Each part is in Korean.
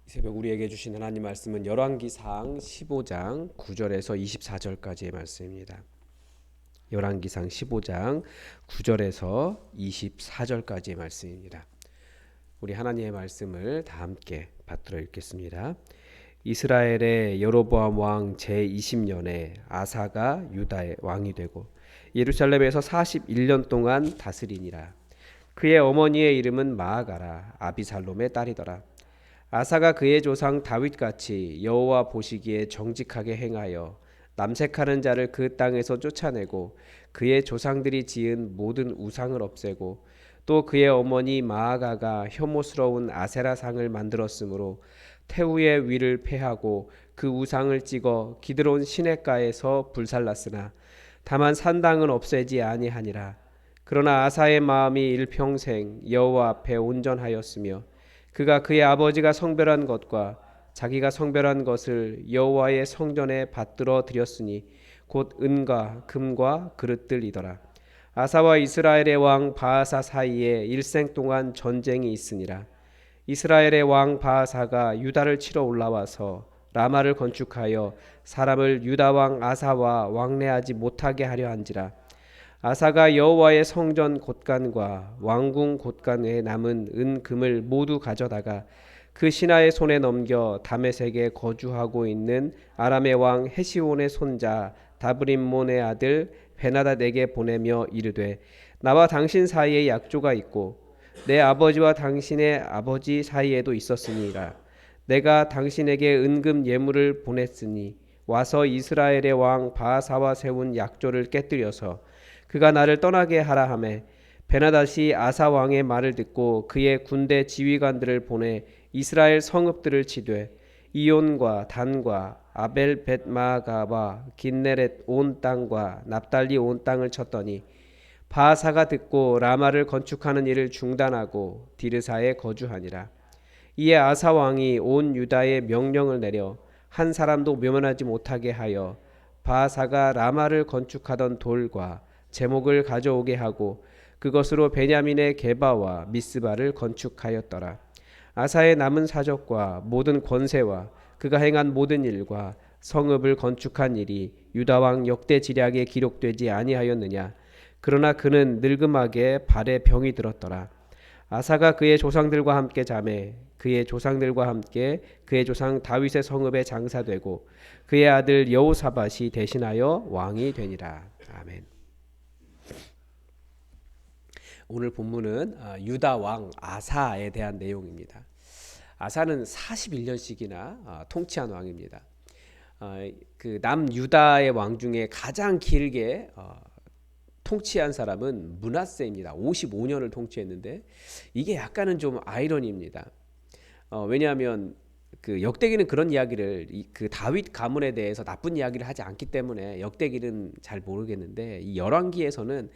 이 새벽 우리에게 주신 하나님 말씀은 열왕기상 15장 9절에서 24절까지의 말씀입니다. 열왕기상 15장 9절에서 24절까지의 말씀입니다. 우리 하나님의 말씀을 다 함께 받들어 읽겠습니다. 이스라엘의 여로보암 왕 제20년에 아사가 유다의 왕이 되고 예루살렘에서 41년 동안 다스리니라. 그의 어머니의 이름은 마아가라 아비살롬의 딸이더라. 아사가 그의 조상 다윗같이 여호와 보시기에 정직하게 행하여 남색하는 자를 그 땅에서 쫓아내고 그의 조상들이 지은 모든 우상을 없애고 또 그의 어머니 마아가가 혐오스러운 아세라상을 만들었으므로 태우의 위를 패하고 그 우상을 찍어 기드론 시냇가에서 불살랐으나 다만 산당은 없애지 아니하니라. 그러나 아사의 마음이 일평생 여호와 앞에 온전하였으며 그가 그의 아버지가 성별한 것과 자기가 성별한 것을 여호와의 성전에 받들어 드렸으니 곧 은과 금과 그릇들이더라. 아사와 이스라엘의 왕 바하사 사이에 일생 동안 전쟁이 있으니라. 이스라엘의 왕 바하사가 유다를 치러 올라와서 라마를 건축하여 사람을 유다 왕 아사와 왕래하지 못하게 하려 한지라. 아사가 여호와의 성전 곳간과 왕궁 곳간에 남은 은금을 모두 가져다가 그 신하의 손에 넘겨 다메섹에 거주하고 있는 아람의 왕 헤시온의 손자 다브림몬의 아들 베나닷에게 보내며 이르되 나와 당신 사이에 약조가 있고 내 아버지와 당신의 아버지 사이에도 있었으니라. 내가 당신에게 은금 예물을 보냈으니 와서 이스라엘의 왕 바하사와 세운 약조를 깨뜨려서 그가 나를 떠나게 하라 하매 베나닷이 아사 왕의 말을 듣고 그의 군대 지휘관들을 보내 이스라엘 성읍들을 치되 이온과 단과 아벨 벳마가와 긴네렛 온 땅과 납달리 온 땅을 쳤더니 바하사가 듣고 라마를 건축하는 일을 중단하고 디르사에 거주하니라. 이에 아사 왕이 온 유다에 명령을 내려 한 사람도 묘면하지 못하게 하여 바하사가 라마를 건축하던 돌과 제목을 가져오게 하고 그것으로 베냐민의 게바와 미스바를 건축하였더라. 아사의 남은 사적과 모든 권세와 그가 행한 모든 일과 성읍을 건축한 일이 유다 왕 역대 지략에 기록되지 아니하였느냐. 그러나 그는 늙음하게 발에 병이 들었더라. 아사가 그의 조상들과 함께 자매 그의 조상들과 함께 그의 조상 다윗의 성읍에 장사되고 그의 아들 여호사밧이 대신하여 왕이 되니라. 아멘. 오늘 본문은 유다 왕 아사에 대한 내용입니다. 아사는 41년씩이나 통치한 왕입니다. 그 남유다의 왕 중에 가장 길게 통치한 사람은 므낫세입니다. 55년을 통치했는데 이게 약간은 좀 아이러니입니다. 왜냐하면 그 역대기는 그런 이야기를 그 다윗 가문에 대해서 나쁜 이야기를 하지 않기 때문에 역대기는 잘 모르겠는데 이 열왕기에서는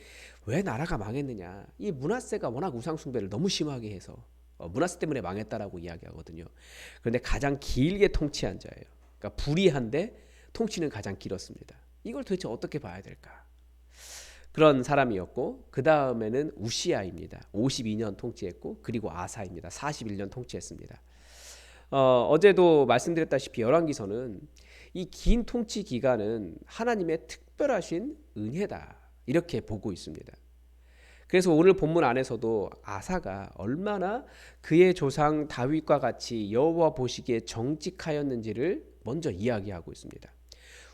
왜 나라가 망했느냐, 이 므낫세가 워낙 우상 숭배를 너무 심하게 해서 므낫세 때문에 망했다라고 이야기하거든요. 그런데 가장 길게 통치한 자예요. 그러니까 불의한데 통치는 가장 길었습니다. 이걸 도대체 어떻게 봐야 될까? 그런 사람이었고 그 다음에는 우시아입니다. 52년 통치했고 그리고 아사입니다. 41년 통치했습니다. 어제도 말씀드렸다시피 열왕기서는 이 긴 통치 기간은 하나님의 특별하신 은혜다 이렇게 보고 있습니다. 그래서 오늘 본문 안에서도 아사가 얼마나 그의 조상 다윗과 같이 여호와 보시기에 정직하였는지를 먼저 이야기하고 있습니다.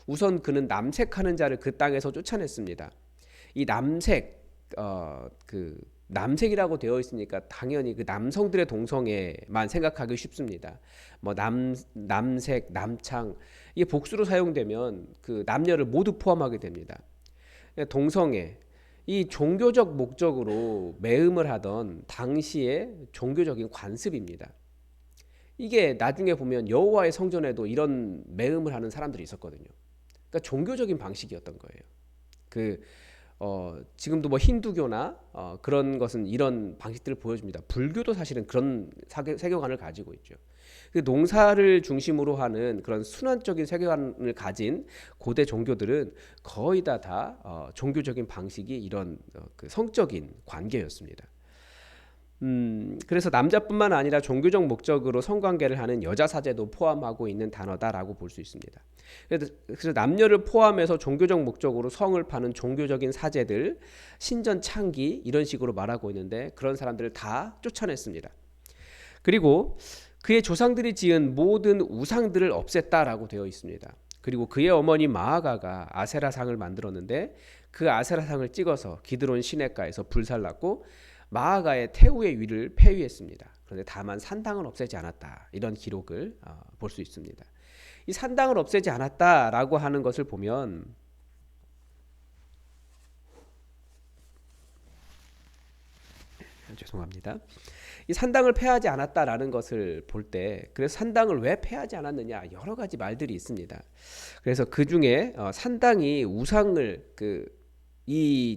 우선 그는 남색하는 자를 그 땅에서 쫓아냈습니다. 이 남색, 남색이라고 되어 있으니까 당연히 그 남성들의 동성애만 생각하기 쉽습니다. 뭐 남색, 남창 이게 복수로 사용되면 그 남녀를 모두 포함하게 됩니다. 동성애, 이 종교적 목적으로 매음을 하던 당시의 종교적인 관습입니다. 이게 나중에 보면 여호와의 성전에도 이런 매음을 하는 사람들이 있었거든요. 그러니까 종교적인 방식이었던 거예요. 지금도 뭐 힌두교나 그런 것은 이런 방식들을 보여줍니다. 불교도 사실은 그런 세계관을 가지고 있죠. 농사를 중심으로 하는 그런 순환적인 세계관을 가진 고대 종교들은 거의 다 종교적인 방식이 이런 그 성적인 관계였습니다. 그래서 남자뿐만 아니라 종교적 목적으로 성관계를 하는 여자 사제도 포함하고 있는 단어다라고 볼 수 있습니다. 그래서 남녀를 포함해서 종교적 목적으로 성을 파는 종교적인 사제들, 신전 창기 이런 식으로 말하고 있는데 그런 사람들을 다 쫓아냈습니다. 그리고 그의 조상들이 지은 모든 우상들을 없앴다라고 되어 있습니다. 그리고 그의 어머니 마아가가 아세라상을 만들었는데 그 아세라상을 찍어서 기드론 시내가에서 불살랐고 마아가의 태우의 위를 폐위했습니다. 그런데 다만 산당은 없애지 않았다. 이런 기록을 볼 수 있습니다. 이 산당을 없애지 않았다라고 하는 것을 보면 죄송합니다. 이 산당을 폐하지 않았다라는 것을 볼 때 그래서 산당을 왜 폐하지 않았느냐 여러 가지 말들이 있습니다. 그래서 그 중에 산당이 우상을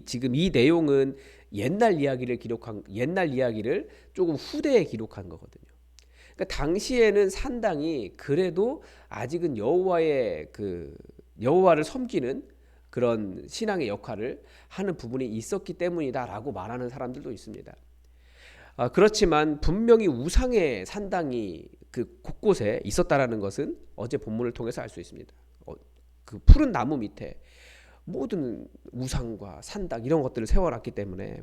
지금 이 내용은 옛날 이야기를 조금 후대에 기록한 거거든요. 그러니까 당시에는 산당이 그래도 아직은 여호와를 섬기는 그런 신앙의 역할을 하는 부분이 있었기 때문이다라고 말하는 사람들도 있습니다. 그렇지만 분명히 우상의 산당이 그 곳곳에 있었다라는 것은 어제 본문을 통해서 알 수 있습니다. 그 푸른 나무 밑에 모든 우상과 산당 이런 것들을 세워놨기 때문에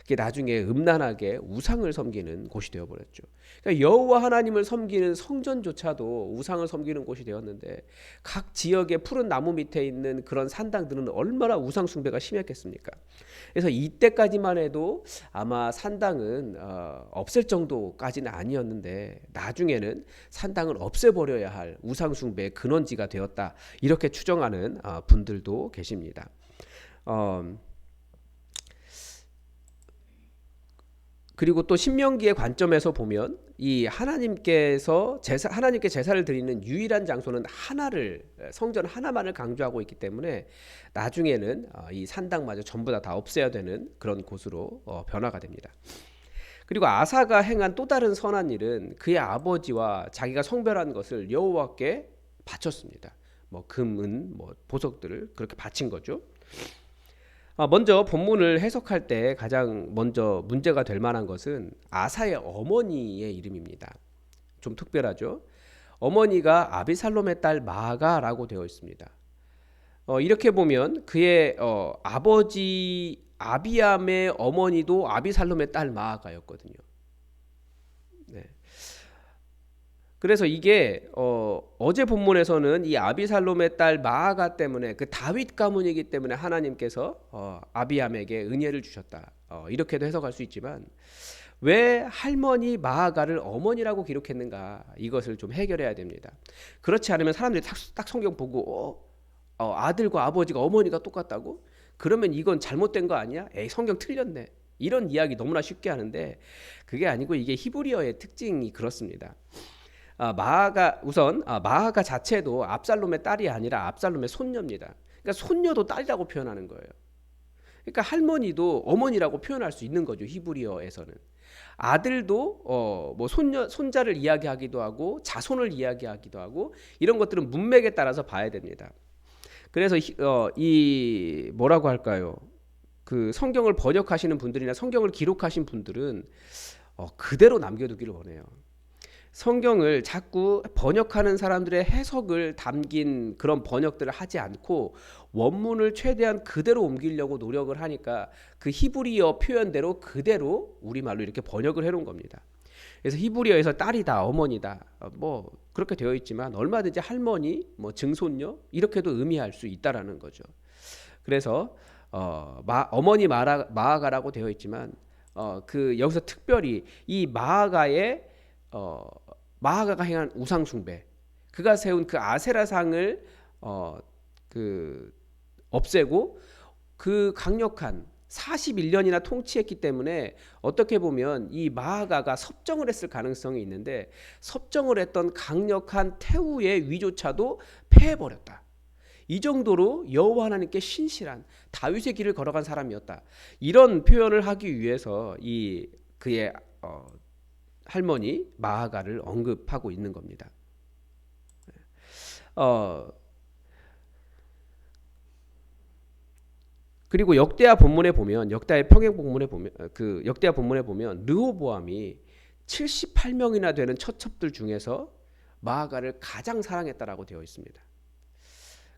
그게 나중에 음란하게 우상을 섬기는 곳이 되어버렸죠. 그러니까 여호와 하나님을 섬기는 성전조차도 우상을 섬기는 곳이 되었는데 각 지역의 푸른 나무 밑에 있는 그런 산당들은 얼마나 우상 숭배가 심했겠습니까? 그래서 이때까지만 해도 아마 산당은 없앨 정도까지는 아니었는데 나중에는 산당을 없애버려야 할 우상 숭배의 근원지가 되었다 이렇게 추정하는 분들도 계십니다. 그리고 또 신명기의 관점에서 보면 이 하나님께 제사를 드리는 유일한 장소는 성전 하나만을 강조하고 있기 때문에 나중에는 이 산당마저 전부 다 없애야 되는 그런 곳으로 변화가 됩니다. 그리고 아사가 행한 또 다른 선한 일은 그의 아버지와 자기가 성별한 것을 여호와께 바쳤습니다. 금, 은, 보석들을 그렇게 바친 거죠. 먼저 본문을 해석할 때 가장 먼저 문제가 될 만한 것은 아사의 어머니의 이름입니다. 좀 특별하죠. 어머니가 아비살롬의 딸 마아가라고 되어 있습니다. 이렇게 보면 그의 아버지 아비암의 어머니도 아비살롬의 딸 마아가였거든요. 네. 그래서 이게 어제 본문에서는 이 아비살롬의 딸 마아가 때문에 그 다윗 가문이기 때문에 하나님께서 아비암에게 은혜를 주셨다. 이렇게도 해석할 수 있지만 왜 할머니 마아가를 어머니라고 기록했는가 이것을 좀 해결해야 됩니다. 그렇지 않으면 사람들이 딱 성경 보고 아들과 아버지가 어머니가 똑같다고? 그러면 이건 잘못된 거 아니야? 에이 성경 틀렸네. 이런 이야기 너무나 쉽게 하는데 그게 아니고 이게 히브리어의 특징이 그렇습니다. 마아가 자체도 압살롬의 딸이 아니라 압살롬의 손녀입니다. 그러니까 손녀도 딸이라고 표현하는 거예요. 그러니까 할머니도 어머니라고 표현할 수 있는 거죠. 히브리어에서는 아들도 손자를 이야기하기도 하고 자손을 이야기하기도 하고 이런 것들은 문맥에 따라서 봐야 됩니다. 그래서 이 뭐라고 할까요? 그 성경을 번역하시는 분들이나 성경을 기록하신 분들은 그대로 남겨두기를 원해요. 성경을 자꾸 번역하는 사람들의 해석을 담긴 그런 번역들을 하지 않고 원문을 최대한 그대로 옮기려고 노력을 하니까 그 히브리어 표현대로 그대로 우리말로 이렇게 번역을 해놓은 겁니다. 그래서 히브리어에서 딸이다, 어머니다, 그렇게 되어 있지만 얼마든지 할머니, 증손녀 이렇게도 의미할 수 있다라는 거죠. 그래서 어머니 마아가라고 되어 있지만 여기서 특별히 이 마아가가 행한 우상 숭배, 그가 세운 그 아세라상을 없애고 그 강력한 41년이나 통치했기 때문에 어떻게 보면 이 마아가가 섭정을 했을 가능성이 있는데 섭정을 했던 강력한 태우의 위조차도 패해버렸다. 이 정도로 여호와 하나님께 신실한 다윗의 길을 걸어간 사람이었다. 이런 표현을 하기 위해서 그의 할머니 마아가를 언급하고 있는 겁니다. 그리고 역대하 본문에 보면 역대하 평행 본문에 보면 역대하 본문에 보면 르호보암이 78명이나 되는 처첩들 중에서 마아가를 가장 사랑했다라고 되어 있습니다.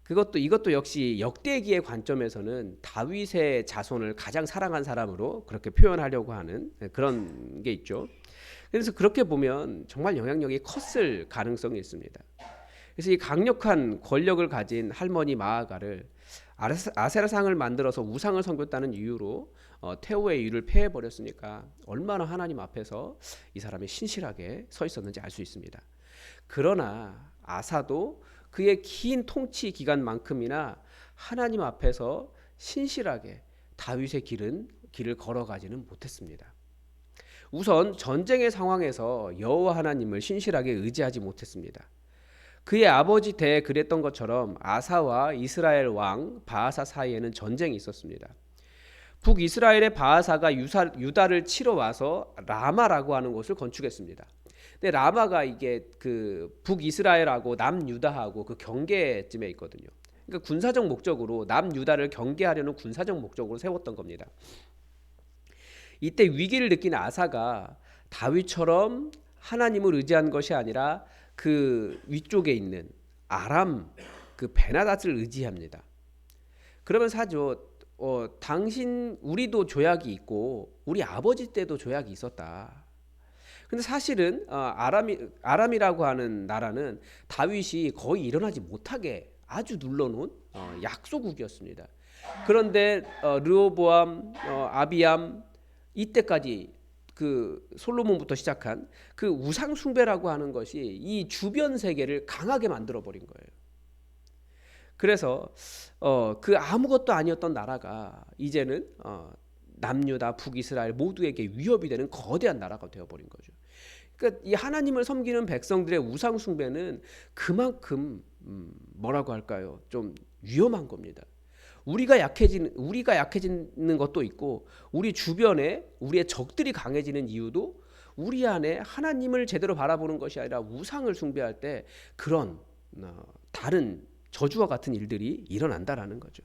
이것도 역시 역대기의 관점에서는 다윗의 자손을 가장 사랑한 사람으로 그렇게 표현하려고 하는 그런 게 있죠. 그래서 그렇게 보면 정말 영향력이 컸을 가능성이 있습니다. 그래서 이 강력한 권력을 가진 할머니 마아가를 아세라상을 만들어서 우상을 섬겼다는 이유로 태호의 일을 폐해 버렸으니까 얼마나 하나님 앞에서 이 사람이 신실하게 서 있었는지 알 수 있습니다. 그러나 아사도 그의 긴 통치 기간만큼이나 하나님 앞에서 신실하게 다윗의 길을 걸어가지는 못했습니다. 우선 전쟁의 상황에서 여호와 하나님을 신실하게 의지하지 못했습니다. 그의 아버지 때 그랬던 것처럼 아사와 이스라엘 왕 바아사 사이에는 전쟁이 있었습니다. 북이스라엘의 바아사가 유다를 치러 와서 라마라고 하는 곳을 건축했습니다. 근데 라마가 이게 그 북이스라엘하고 남유다하고 그 경계쯤에 있거든요. 그러니까 군사적 목적으로 남유다를 경계하려는 군사적 목적으로 세웠던 겁니다. 이때 위기를 느낀 아사가 다윗처럼 하나님을 의지한 것이 아니라 그 위쪽에 있는 아람 그 베나닷을 의지합니다. 그러면서 하죠. 당신 우리도 조약이 있고 우리 아버지 때도 조약이 있었다. 근데 사실은 아람이라고 하는 나라는 다윗이 거의 일어나지 못하게 아주 눌러놓은 약소국이었습니다. 그런데 르호보암, 아비암 이때까지 그 솔로몬부터 시작한 그 우상 숭배라고 하는 것이 이 주변 세계를 강하게 만들어 버린 거예요. 그래서 그 아무것도 아니었던 나라가 이제는 남유다, 북이스라엘 모두에게 위협이 되는 거대한 나라가 되어 버린 거죠. 그러니까 이 하나님을 섬기는 백성들의 우상 숭배는 그만큼 뭐라고 할까요? 좀 위험한 겁니다. 우리가 약해지는 것도 있고 우리 주변에 우리의 적들이 강해지는 이유도 우리 안에 하나님을 제대로 바라보는 것이 아니라 우상을 숭배할 때 그런 다른 저주와 같은 일들이 일어난다라는 거죠.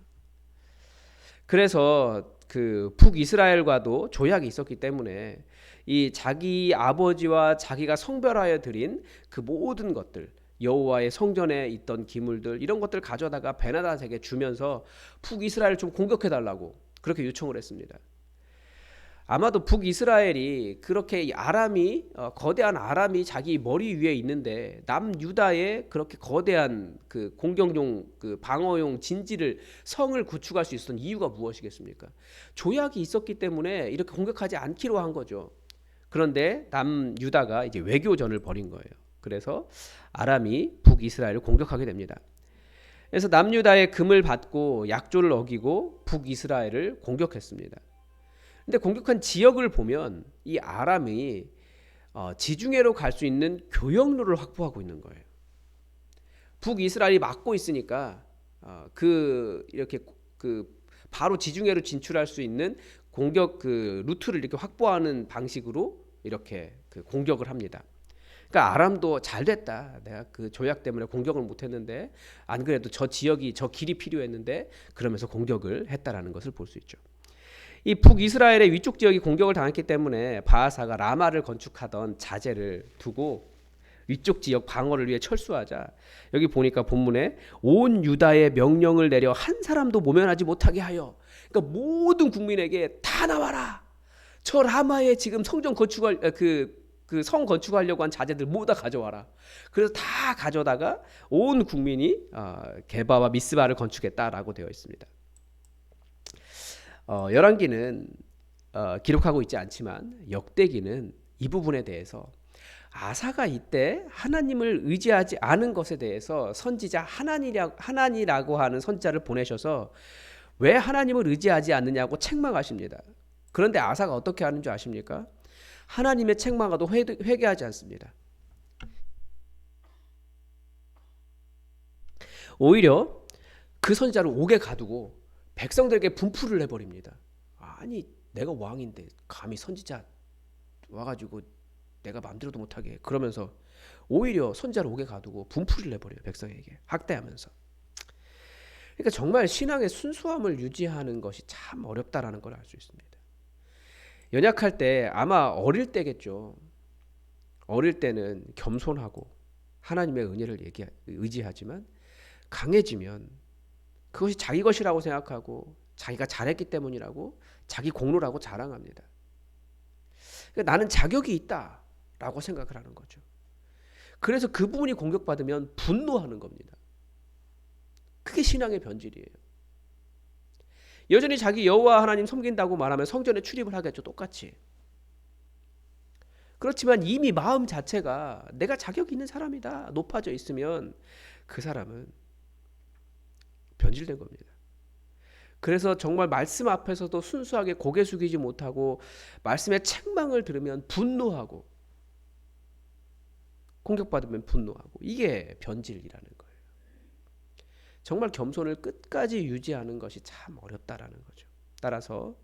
그래서 그 북이스라엘과도 조약이 있었기 때문에 이 자기 아버지와 자기가 성별하여 드린 그 모든 것들 여호와의 성전에 있던 기물들 이런 것들 가져다가 베나닷에게 주면서 북이스라엘을 좀 공격해 달라고 그렇게 요청을 했습니다. 아마도 북이스라엘이 그렇게 거대한 아람이 자기 머리 위에 있는데 남유다에 그렇게 거대한 그 공격용 그 방어용 성을 구축할 수 있었던 이유가 무엇이겠습니까? 조약이 있었기 때문에 이렇게 공격하지 않기로 한 거죠. 그런데 남유다가 이제 외교전을 벌인 거예요. 그래서 아람이 북이스라엘을 공격하게 됩니다. 그래서 남유다의 금을 받고 약조를 어기고 북이스라엘을 공격했습니다. 근데 공격한 지역을 보면 이 아람이 지중해로 갈 수 있는 교역로를 확보하고 있는 거예요. 북이스라엘이 막고 있으니까 이렇게 바로 지중해로 진출할 수 있는 공격 루트를 이렇게 확보하는 방식으로 이렇게 공격을 합니다. 그러니까 아람도 잘 됐다. 내가 그 조약 때문에 공격을 못했는데 안 그래도 저 길이 필요했는데 그러면서 공격을 했다라는 것을 볼 수 있죠. 이 북이스라엘의 위쪽 지역이 공격을 당했기 때문에 바아사가 라마를 건축하던 자재를 두고 위쪽 지역 방어를 위해 철수하자 여기 보니까 본문에 온 유다의 명령을 내려 한 사람도 모면하지 못하게 하여 그러니까 모든 국민에게 다 나와라. 저 라마에 지금 성전 건축할 성 건축하려고 한 자재들 모두 다 가져와라. 그래서 다 가져다가 온 국민이 게바와 미스바를 건축했다라고 되어 있습니다. 열왕기는 기록하고 있지 않지만 역대기는 이 부분에 대해서 아사가 이때 하나님을 의지하지 않은 것에 대해서 선지자 하나니라고 하는 선지자를 보내셔서 왜 하나님을 의지하지 않느냐고 책망하십니다. 그런데 아사가 어떻게 하는 줄 아십니까? 하나님의 책망하도 회개하지 않습니다. 오히려 그 선지자를 옥에 가두고 백성들에게 분풀을 해버립니다. 아니 내가 왕인데 감히 선지자 와가지고 내가 마음대로도 못하게 그러면서 오히려 선지자를 옥에 가두고 분풀을 해버려요. 백성에게 학대하면서. 그러니까 정말 신앙의 순수함을 유지하는 것이 참 어렵다라는 걸 알 수 있습니다. 연약할 때 아마 어릴 때겠죠. 어릴 때는 겸손하고 하나님의 은혜를 의지하지만 강해지면 그것이 자기 것이라고 생각하고 자기가 잘했기 때문이라고 자기 공로라고 자랑합니다. 그러니까 나는 자격이 있다라고 생각을 하는 거죠. 그래서 그 부분이 공격받으면 분노하는 겁니다. 그게 신앙의 변질이에요. 여전히 자기 여호와 하나님 섬긴다고 말하면 성전에 출입을 하겠죠. 똑같이. 그렇지만 이미 마음 자체가 내가 자격 있는 사람이다 높아져 있으면 그 사람은 변질된 겁니다. 그래서 정말 말씀 앞에서도 순수하게 고개 숙이지 못하고 말씀의 책망을 들으면 분노하고 공격받으면 분노하고 이게 변질이라는 거예요. 정말 겸손을 끝까지 유지하는 것이 참 어렵다라는 거죠. 따라서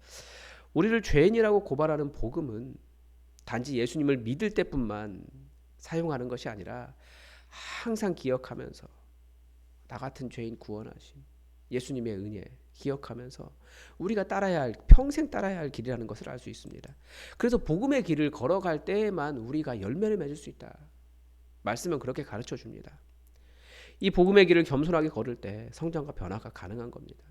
우리를 죄인이라고 고발하는 복음은 단지 예수님을 믿을 때뿐만 사용하는 것이 아니라 항상 기억하면서 나 같은 죄인 구원하심, 예수님의 은혜 기억하면서 우리가 평생 따라야 할 길이라는 것을 알 수 있습니다. 그래서 복음의 길을 걸어갈 때에만 우리가 열매를 맺을 수 있다. 말씀은 그렇게 가르쳐 줍니다. 이 복음의 길을 겸손하게 걸을 때 성장과 변화가 가능한 겁니다.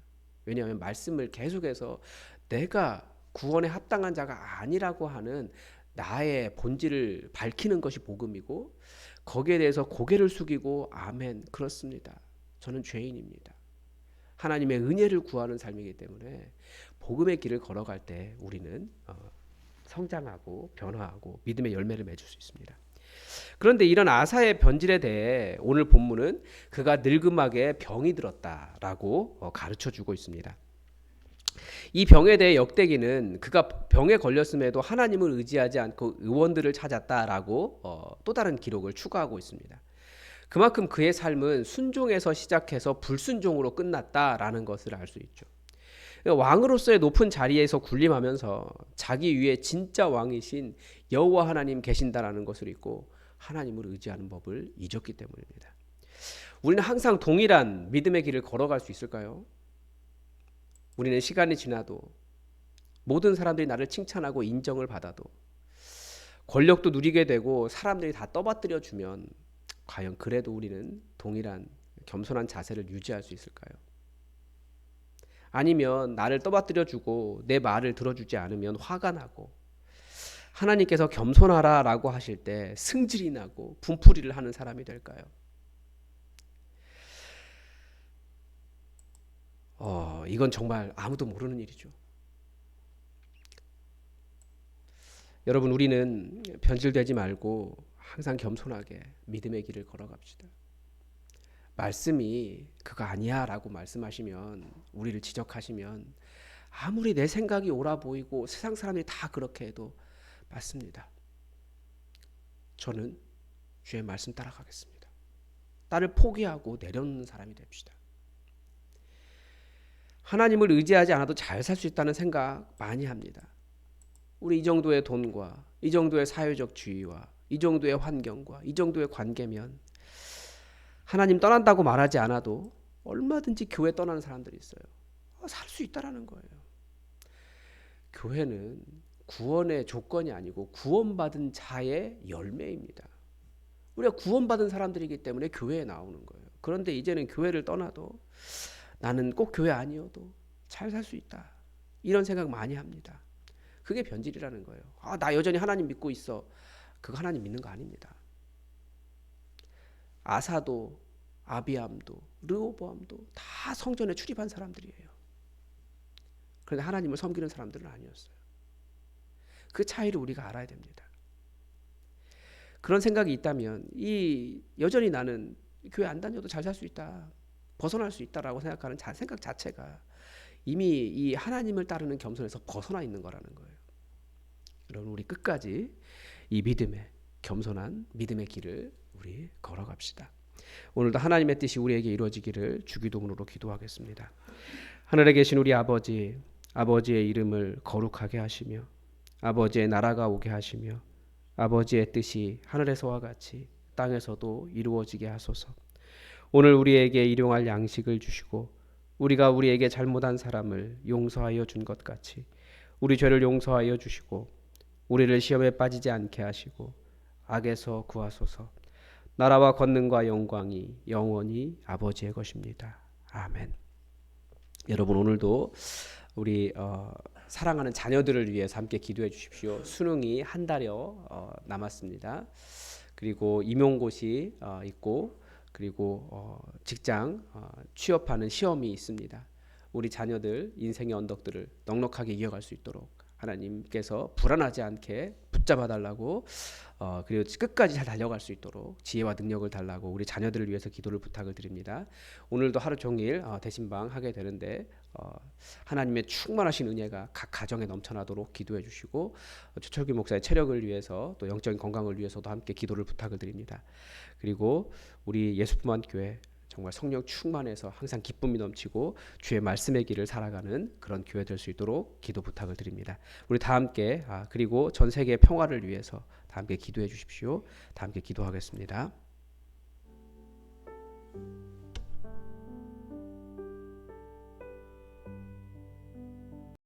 왜냐하면 말씀을 계속해서 내가 구원에 합당한 자가 아니라고 하는 나의 본질을 밝히는 것이 복음이고 거기에 대해서 고개를 숙이고 아멘 그렇습니다. 저는 죄인입니다. 하나님의 은혜를 구하는 삶이기 때문에 복음의 길을 걸어갈 때 우리는 성장하고 변화하고 믿음의 열매를 맺을 수 있습니다. 그런데 이런 아사의 변질에 대해 오늘 본문은 그가 늙음하게 병이 들었다라고 가르쳐주고 있습니다. 이 병에 대해 역대기는 그가 병에 걸렸음에도 하나님을 의지하지 않고 의원들을 찾았다라고 또 다른 기록을 추가하고 있습니다. 그만큼 그의 삶은 순종에서 시작해서 불순종으로 끝났다라는 것을 알 수 있죠. 왕으로서의 높은 자리에서 군림하면서 자기 위에 진짜 왕이신 여호와 하나님 계신다라는 것을 잊고 하나님을 의지하는 법을 잊었기 때문입니다. 우리는 항상 동일한 믿음의 길을 걸어갈 수 있을까요? 우리는 시간이 지나도 모든 사람들이 나를 칭찬하고 인정을 받아도 권력도 누리게 되고 사람들이 다 떠받들여 주면 과연 그래도 우리는 동일한 겸손한 자세를 유지할 수 있을까요? 아니면 나를 떠받들여 주고 내 말을 들어주지 않으면 화가 나고 하나님께서 겸손하라라고 하실 때 승질이 나고 분풀이를 하는 사람이 될까요? 이건 정말 아무도 모르는 일이죠. 여러분 우리는 변질되지 말고 항상 겸손하게 믿음의 길을 걸어갑시다. 말씀이 그거 아니야 라고 말씀하시면 우리를 지적하시면 아무리 내 생각이 옳아 보이고 세상 사람들이 다 그렇게 해도 맞습니다. 저는 주의 말씀 따라가겠습니다. 나를 포기하고 내려놓는 사람이 됩시다. 하나님을 의지하지 않아도 잘 살 수 있다는 생각 많이 합니다. 우리 이 정도의 돈과 이 정도의 사회적 지위와 이 정도의 환경과 이 정도의 관계면 하나님 떠난다고 말하지 않아도 얼마든지 교회 떠나는 사람들이 있어요. 살 수 있다라는 거예요. 교회는 구원의 조건이 아니고 구원받은 자의 열매입니다. 우리가 구원받은 사람들이기 때문에 교회에 나오는 거예요. 그런데 이제는 교회를 떠나도 나는 꼭 교회 아니어도 잘 살 수 있다. 이런 생각 많이 합니다. 그게 변질이라는 거예요. 나 여전히 하나님 믿고 있어. 그거 하나님 믿는 거 아닙니다. 아사도 아비암도 르호보암도 다 성전에 출입한 사람들이에요. 그런데 하나님을 섬기는 사람들은 아니었어요. 그 차이를 우리가 알아야 됩니다. 그런 생각이 있다면 여전히 나는 교회 안 다녀도 잘 살 수 있다. 벗어날 수 있다라고 생각하는 생각 자체가 이미 이 하나님을 따르는 겸손에서 벗어나 있는 거라는 거예요. 여러분 우리 끝까지 이 믿음의 겸손한 믿음의 길을 우리 걸어갑시다. 오늘도 하나님의 뜻이 우리에게 이루어지기를 주기도문으로 기도하겠습니다. 하늘에 계신 우리 아버지, 아버지의 이름을 거룩하게 하시며 아버지의 나라가 오게 하시며 아버지의 뜻이 하늘에서와 같이 땅에서도 이루어지게 하소서. 오늘 우리에게 일용할 양식을 주시고 우리가 우리에게 잘못한 사람을 용서하여 준 것 같이 우리 죄를 용서하여 주시고 우리를 시험에 빠지지 않게 하시고 악에서 구하소서. 나라와 권능과 영광이 영원히 아버지의 것입니다. 아멘. 여러분 오늘도 우리 사랑하는 자녀들을 위해서 함께 기도해 주십시오. 수능이 한 달여 남았습니다. 그리고 임용고시 있고 그리고 직장 취업하는 시험이 있습니다. 우리 자녀들 인생의 언덕들을 넉넉하게 이어갈 수 있도록 하나님께서 불안하지 않게 붙잡아 달라고 그리고 끝까지 잘 달려갈 수 있도록 지혜와 능력을 달라고 우리 자녀들을 위해서 기도를 부탁을 드립니다. 오늘도 하루 종일 대신방 하게 되는데 하나님의 충만하신 은혜가 각 가정에 넘쳐나도록 기도해 주시고 최철규 목사의 체력을 위해서 또 영적인 건강을 위해서도 함께 기도를 부탁을 드립니다. 그리고 우리 예수품만 교회 정말 성령 충만해서 항상 기쁨이 넘치고 주의 말씀의 길을 살아가는 그런 교회 될 수 있도록 기도 부탁을 드립니다. 우리 다 함께 그리고 전 세계 평화를 위해서 다 함께 기도해 주십시오. 다 함께 기도하겠습니다.